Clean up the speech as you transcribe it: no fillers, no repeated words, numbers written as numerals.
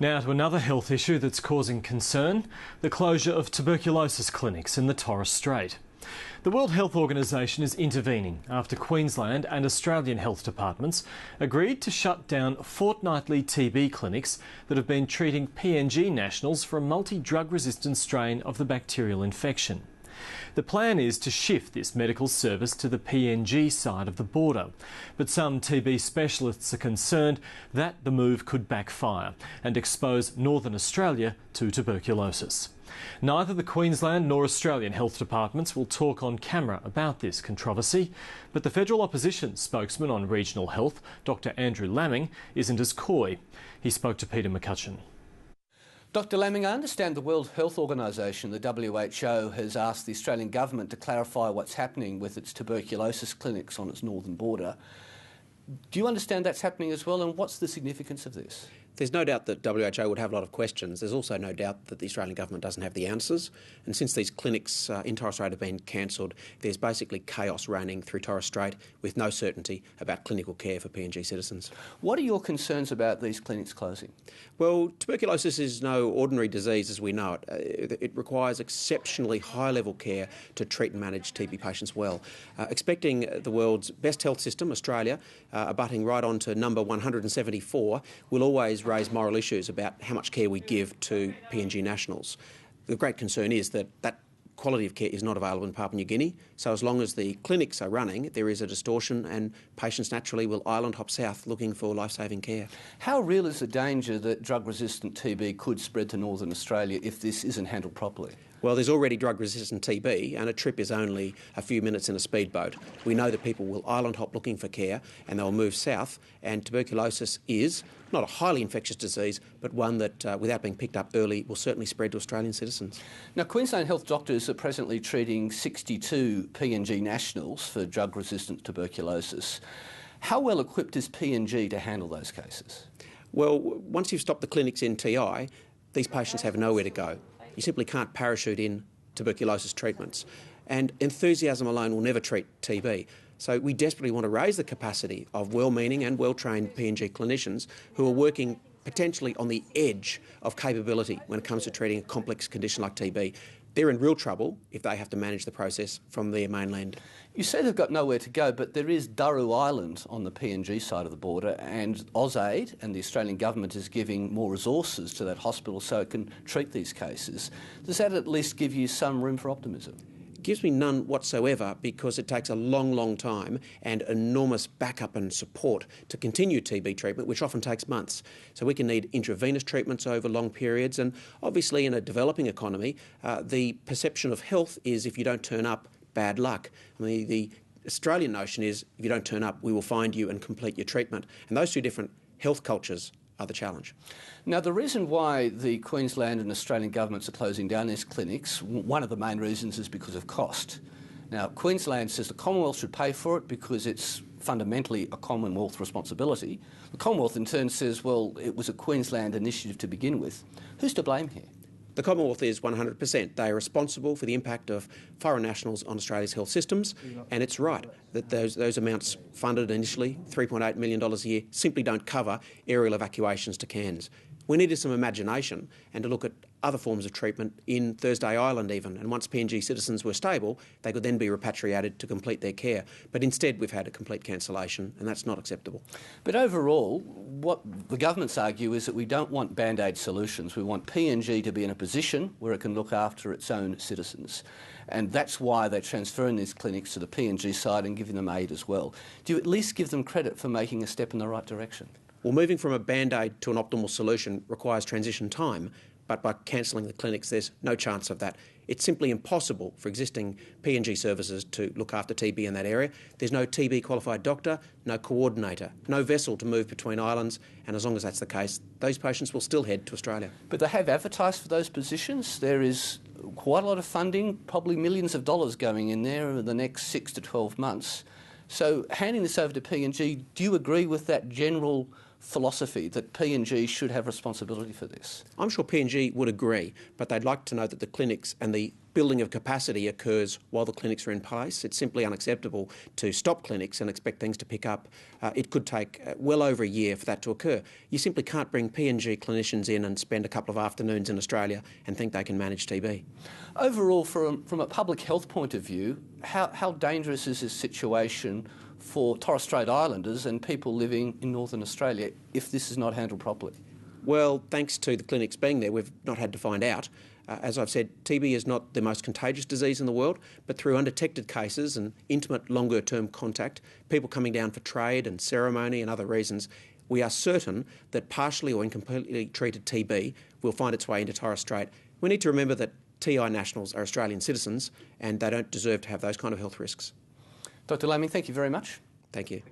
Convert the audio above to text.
Now to another health issue that's causing concern, the closure of tuberculosis clinics in the Torres Strait. The World Health Organisation is intervening after Queensland and Australian health departments agreed to shut down fortnightly TB clinics that have been treating PNG nationals for a multi-drug resistant strain of the bacterial infection. The plan is to shift this medical service to the PNG side of the border, but some TB specialists are concerned that the move could backfire and expose Northern Australia to tuberculosis. Neither the Queensland nor Australian health departments will talk on camera about this controversy, but the federal opposition spokesman on regional health, Dr Andrew Laming, isn't as coy. He spoke to Peter McCutcheon. Dr Laming, I understand the World Health Organisation, the WHO, has asked the Australian government to clarify what's happening with its tuberculosis clinics on its northern border. Do you understand that's happening as well, and what's the significance of this? There's no doubt that WHO would have a lot of questions. There's also no doubt that the Australian government doesn't have the answers. And since these clinics in Torres Strait have been cancelled, there's basically chaos reigning through Torres Strait with no certainty about clinical care for PNG citizens. What are your concerns about these clinics closing? Well, tuberculosis is no ordinary disease as we know it. It requires exceptionally high-level care to treat and manage TB patients well. Expecting the world's best health system, Australia, abutting right on to number 174, will always raise moral issues about how much care we give to PNG nationals. The great concern is that that quality of care is not available in Papua New Guinea, so as long as the clinics are running, there is a distortion and patients naturally will island hop south looking for life-saving care. How real is the danger that drug-resistant TB could spread to Northern Australia if this isn't handled properly? Well, there's already drug-resistant TB and a trip is only a few minutes in a speedboat. We know that people will island hop looking for care and they'll move south, and tuberculosis is not a highly infectious disease, but one that, without being picked up early, will certainly spread to Australian citizens. Now, Queensland health doctors are presently treating 62 PNG nationals for drug-resistant tuberculosis. How well equipped is PNG to handle those cases? Well, once you've stopped the clinics in TI, these patients have nowhere to go. You simply can't parachute in tuberculosis treatments. And enthusiasm alone will never treat TB. So we desperately want to raise the capacity of well-meaning and well-trained PNG clinicians who are working potentially on the edge of capability when it comes to treating a complex condition like TB. They're in real trouble if they have to manage the process from their mainland. You say they've got nowhere to go, but there is Daru Island on the PNG side of the border, and AusAid and the Australian government is giving more resources to that hospital so it can treat these cases. Does that at least give you some room for optimism? It gives me none whatsoever, because it takes a long, long time and enormous backup and support to continue TB treatment, which often takes months. So we can need intravenous treatments over long periods, and obviously in a developing economy, the perception of health is if you don't turn up, bad luck. I mean, the Australian notion is if you don't turn up, we will find you and complete your treatment. And those two different health cultures are the challenge. Now, the reason why the Queensland and Australian governments are closing down these clinics, one of the main reasons is because of cost. Now, Queensland says the Commonwealth should pay for it because it's fundamentally a Commonwealth responsibility. The Commonwealth in turn says, well, it was a Queensland initiative to begin with. Who's to blame here? The Commonwealth is 100%. They are responsible for the impact of foreign nationals on Australia's health systems, and it's right that those amounts funded initially, $3.8 million a year, simply don't cover aerial evacuations to Cairns. We needed some imagination and to look at other forms of treatment in Thursday Island even, and once PNG citizens were stable, they could then be repatriated to complete their care. But instead we've had a complete cancellation, and that's not acceptable. But overall, what the governments argue is that we don't want band-aid solutions. We want PNG to be in a position where it can look after its own citizens. And that's why they're transferring these clinics to the PNG side and giving them aid as well. Do you at least give them credit for making a step in the right direction? Well, moving from a band-aid to an optimal solution requires transition time, but by cancelling the clinics, there's no chance of that. It's simply impossible for existing PNG services to look after TB in that area. There's no TB qualified doctor, no coordinator, no vessel to move between islands, and as long as that's the case, those patients will still head to Australia. But they have advertised for those positions. There is quite a lot of funding, probably millions of dollars going in there over the next 6 to 12 months. So handing this over to PNG, do you agree with that general philosophy that P&G should have responsibility for this? I'm sure P&G would agree, but they'd like to know that the clinics and the building of capacity occurs while the clinics are in place. It's simply unacceptable to stop clinics and expect things to pick up. It could take well over a year for that to occur. You simply can't bring P&G clinicians in and spend a couple of afternoons in Australia and think they can manage TB. Overall, from a public health point of view, how dangerous is this situation for Torres Strait Islanders and people living in Northern Australia if this is not handled properly? Well, thanks to the clinics being there, we've not had to find out. As I've said, TB is not the most contagious disease in the world, but through undetected cases and intimate longer-term contact, people coming down for trade and ceremony and other reasons, we are certain that partially or incompletely treated TB will find its way into Torres Strait. We need to remember that TI nationals are Australian citizens and they don't deserve to have those kind of health risks. Dr. Laming, thank you very much. Thank you.